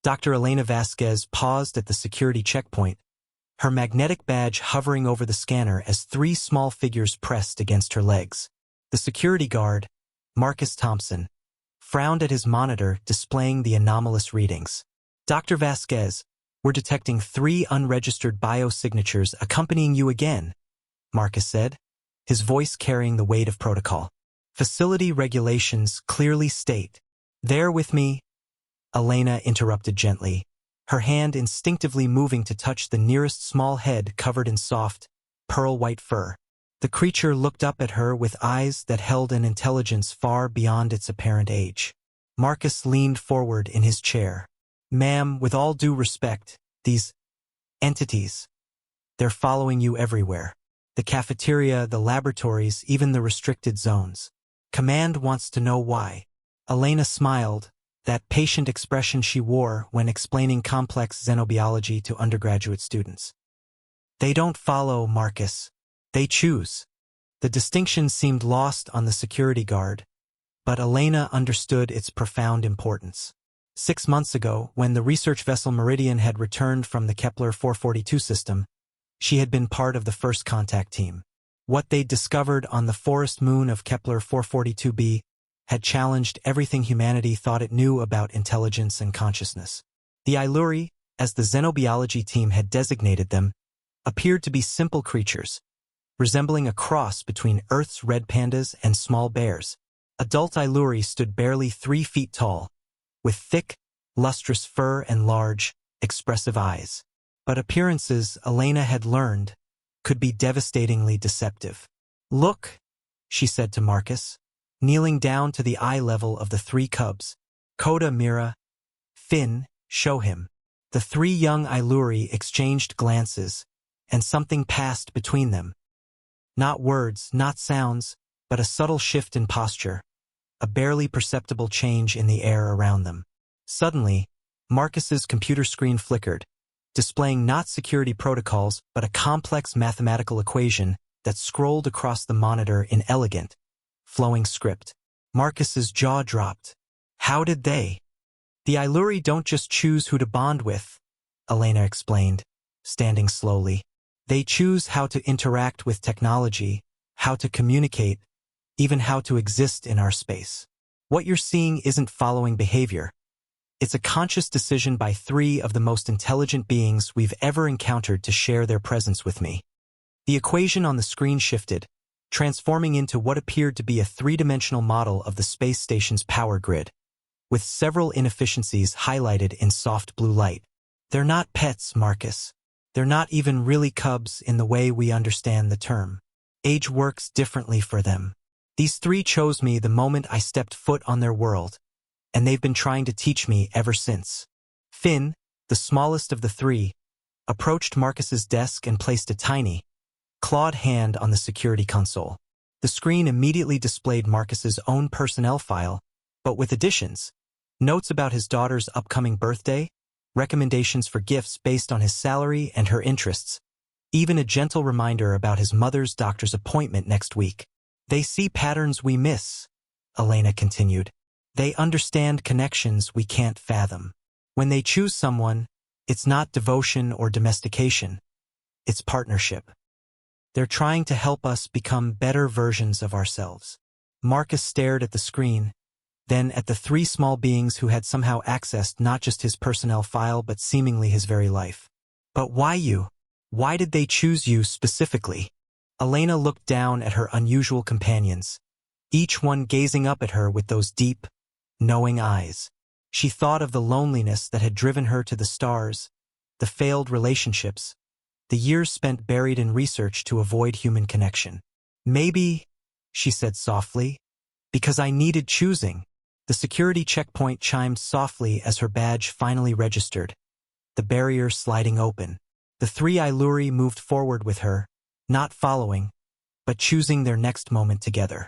Dr. Elena Vasquez paused at the security checkpoint, her magnetic badge hovering over the scanner as three small figures pressed against her legs. The security guard, Marcus Thompson, frowned at his monitor displaying the anomalous readings. Dr. Vasquez, we're detecting 3 unregistered biosignatures accompanying you again, Marcus said, his voice carrying the weight of protocol. Facility regulations clearly state. There with me, Elena interrupted gently, her hand instinctively moving to touch the nearest small head covered in soft, pearl-white fur. The creature looked up at her with eyes that held an intelligence far beyond its apparent age. Marcus leaned forward in his chair. Ma'am, with all due respect, these entities, they're following you everywhere. The cafeteria, the laboratories, even the restricted zones. Command wants to know why. Elena smiled, that patient expression she wore when explaining complex xenobiology to undergraduate students. They don't follow, Marcus. They choose. The distinction seemed lost on the security guard, but Elena understood its profound importance. 6 months ago, when the research vessel Meridian had returned from the Kepler 442 system, she had been part of the first contact team. What they'd discovered on the forest moon of Kepler 442b had challenged everything humanity thought it knew about intelligence and consciousness. The Iluri, as the xenobiology team had designated them, appeared to be simple creatures, resembling a cross between Earth's red pandas and small bears. Adult Iluri stood barely 3 feet tall, with thick, lustrous fur and large, expressive eyes. But appearances, Elena had learned, could be devastatingly deceptive. Look, she said to Marcus, kneeling down to the eye level of the 3 cubs. Coda, Mira, Finn, show him. The 3 young Iluri exchanged glances, and something passed between them. Not words, not sounds, but a subtle shift in posture, a barely perceptible change in the air around them. Suddenly, Marcus's computer screen flickered, displaying not security protocols but a complex mathematical equation that scrolled across the monitor in elegant, flowing script. Marcus's jaw dropped. How did they? The Iluri don't just choose who to bond with, Elena explained, standing slowly. They choose how to interact with technology, how to communicate, even how to exist in our space. What you're seeing isn't following behavior. It's a conscious decision by 3 of the most intelligent beings we've ever encountered to share their presence with me. The equation on the screen shifted, transforming into what appeared to be a 3-dimensional model of the space station's power grid, with several inefficiencies highlighted in soft blue light. They're not pets, Marcus. They're not even really cubs in the way we understand the term. Age works differently for them. These 3 chose me the moment I stepped foot on their world, and they've been trying to teach me ever since. Finn, the smallest of the 3, approached Marcus's desk and placed a tiny, clawed hand on the security console. The screen immediately displayed Marcus's own personnel file, but with additions, notes about his daughter's upcoming birthday, recommendations for gifts based on his salary and her interests, even a gentle reminder about his mother's doctor's appointment next week. They see patterns we miss, Elena continued. They understand connections we can't fathom. When they choose someone, it's not devotion or domestication. It's partnership. They're trying to help us become better versions of ourselves. Marcus stared at the screen, then at the 3 small beings who had somehow accessed not just his personnel file but seemingly his very life. But why you? Why did they choose you specifically? Elena looked down at her unusual companions, each one gazing up at her with those deep, knowing eyes. She thought of the loneliness that had driven her to the stars, the failed relationships, the years spent buried in research to avoid human connection. Maybe, she said softly, because I needed choosing. The security checkpoint chimed softly as her badge finally registered, the barrier sliding open. The 3 Iluri moved forward with her, not following, but choosing their next moment together.